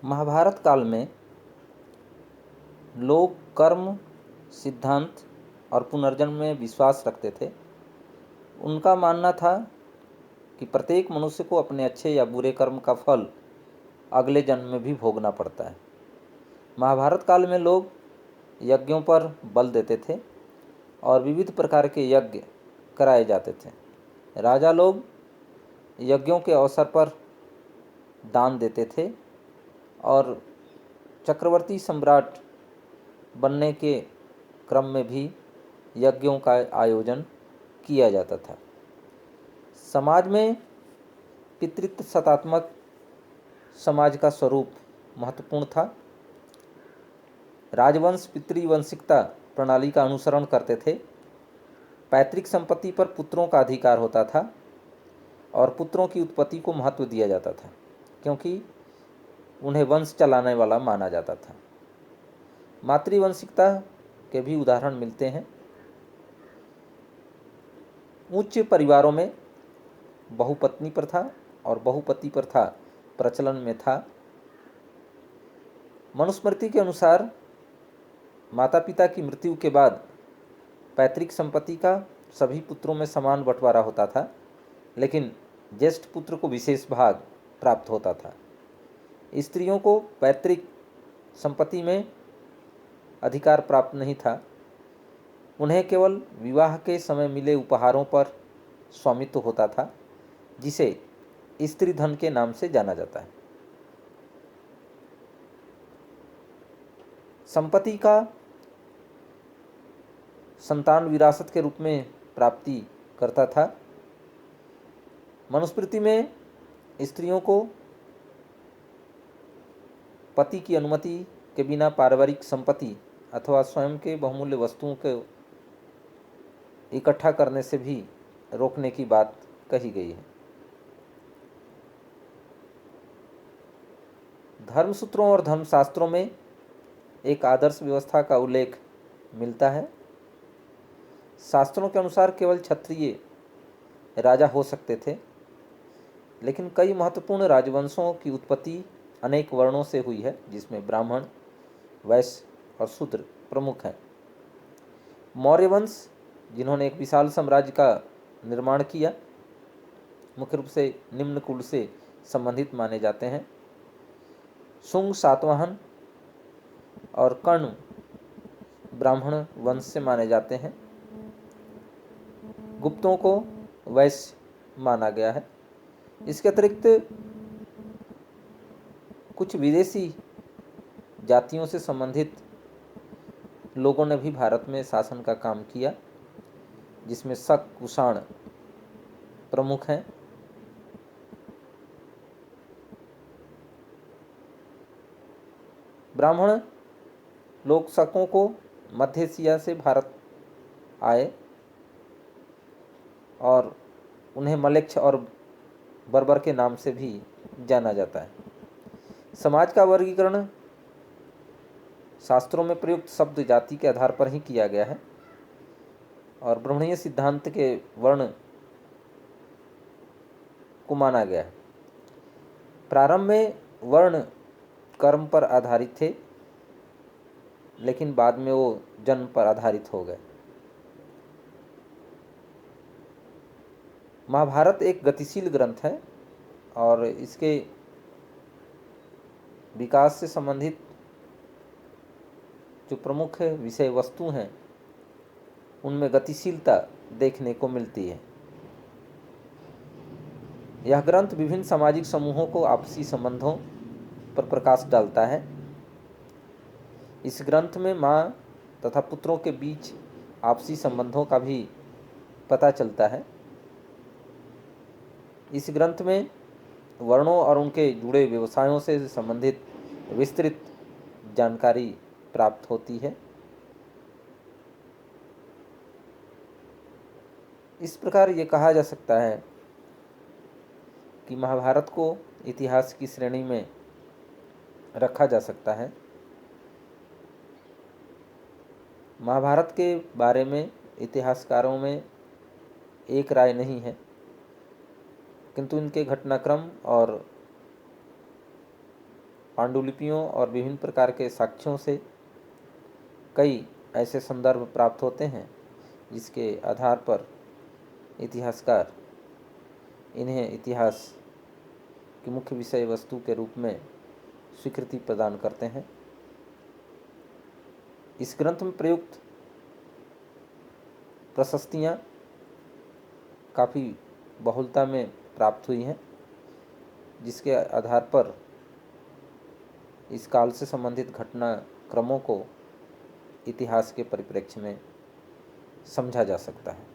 महाभारत काल में लोग कर्म, सिद्धांत और पुनर्जन्म में विश्वास रखते थे। उनका मानना था कि प्रत्येक मनुष्य को अपने अच्छे या बुरे कर्म का फल अगले जन्म में भी भोगना पड़ता है। महाभारत काल में लोग यज्ञों पर बल देते थे और विविध प्रकार के यज्ञ कराए जाते थे। राजा लोग यज्ञों के अवसर पर दान देते थे और चक्रवर्ती सम्राट बनने के क्रम में भी यज्ञों का आयोजन किया जाता था। समाज में पितृत्व सत्तात्मक समाज का स्वरूप महत्वपूर्ण था। राजवंश पितृवंशिकता प्रणाली का अनुसरण करते थे। पैतृक संपत्ति पर पुत्रों का अधिकार होता था और पुत्रों की उत्पत्ति को महत्व दिया जाता था क्योंकि उन्हें वंश चलाने वाला माना जाता था। मातृवंशिकता के भी उदाहरण मिलते हैं। उच्च परिवारों में बहुपत्नी प्रथा और बहुपति प्रथा प्रचलन में था। मनुस्मृति के अनुसार माता पिता की मृत्यु के बाद पैतृक संपत्ति का सभी पुत्रों में समान बंटवारा होता था, लेकिन ज्येष्ठ पुत्र को विशेष भाग प्राप्त होता था। स्त्रियों को पैतृक संपत्ति में अधिकार प्राप्त नहीं था। उन्हें केवल विवाह के समय मिले उपहारों पर स्वामित्व होता था, जिसे स्त्री धन के नाम से जाना जाता है। संपत्ति का संतान विरासत के रूप में प्राप्ति करता था। मनुस्मृति में स्त्रियों को पति की अनुमति के बिना पारिवारिक संपत्ति अथवा स्वयं के बहुमूल्य वस्तुओं को इकट्ठा करने से भी रोकने की बात कही गई है। धर्मसूत्रों और धर्मशास्त्रों में एक आदर्श व्यवस्था का उल्लेख मिलता है। शास्त्रों के अनुसार केवल क्षत्रिय राजा हो सकते थे, लेकिन कई महत्वपूर्ण राजवंशों की उत्पत्ति अनेक वर्णों से हुई है, जिसमें ब्राह्मण, वैश्य और शूद्र प्रमुख हैं। मौर्य वंश, जिन्होंने एक विशाल साम्राज्य का निर्माण किया, मुख्य रूप से निम्न कुल से संबंधित माने जाते हैं। शुंग सातवाहन और कर्ण ब्राह्मण वंश से माने जाते हैं। गुप्तों को वैश्य माना गया है। इसके अतिरिक्त कुछ विदेशी जातियों से संबंधित लोगों ने भी भारत में शासन का काम किया, जिसमें शक, कुषाण प्रमुख हैं। ब्राह्मण लोग शकों को मध्य एशिया से भारत आए और उन्हें मलेच्छ और बर्बर के नाम से भी जाना जाता है। समाज का वर्गीकरण शास्त्रों में प्रयुक्त शब्द जाति के आधार पर ही किया गया है और ब्राह्मणीय सिद्धांत के वर्ण को माना गया है। प्रारंभ में वर्ण कर्म पर आधारित थे, लेकिन बाद में वो जन्म पर आधारित हो गए। महाभारत एक गतिशील ग्रंथ है और इसके विकास से संबंधित जो प्रमुख विषय वस्तु हैं, उनमें गतिशीलता देखने को मिलती है। यह ग्रंथ विभिन्न सामाजिक समूहों को आपसी संबंधों पर प्रकाश डालता है। इस ग्रंथ में माँ तथा पुत्रों के बीच आपसी संबंधों का भी पता चलता है। इस ग्रंथ में वर्णों और उनके जुड़े व्यवसायों से संबंधित विस्तृत जानकारी प्राप्त होती है। इस प्रकार ये कहा जा सकता है कि महाभारत को इतिहास की श्रेणी में रखा जा सकता है। महाभारत के बारे में इतिहासकारों में एक राय नहीं है, किंतु इनके घटनाक्रम और पांडुलिपियों और विभिन्न प्रकार के साक्ष्यों से कई ऐसे संदर्भ प्राप्त होते हैं जिसके आधार पर इतिहासकार इन्हें इतिहास की मुख्य विषय वस्तु के रूप में स्वीकृति प्रदान करते हैं। इस ग्रंथ में प्रयुक्त प्रशस्तियाँ काफ़ी बहुलता में प्राप्त हुई हैं, जिसके आधार पर इस काल से संबंधित घटनाक्रमों को इतिहास के परिप्रेक्ष्य में समझा जा सकता है।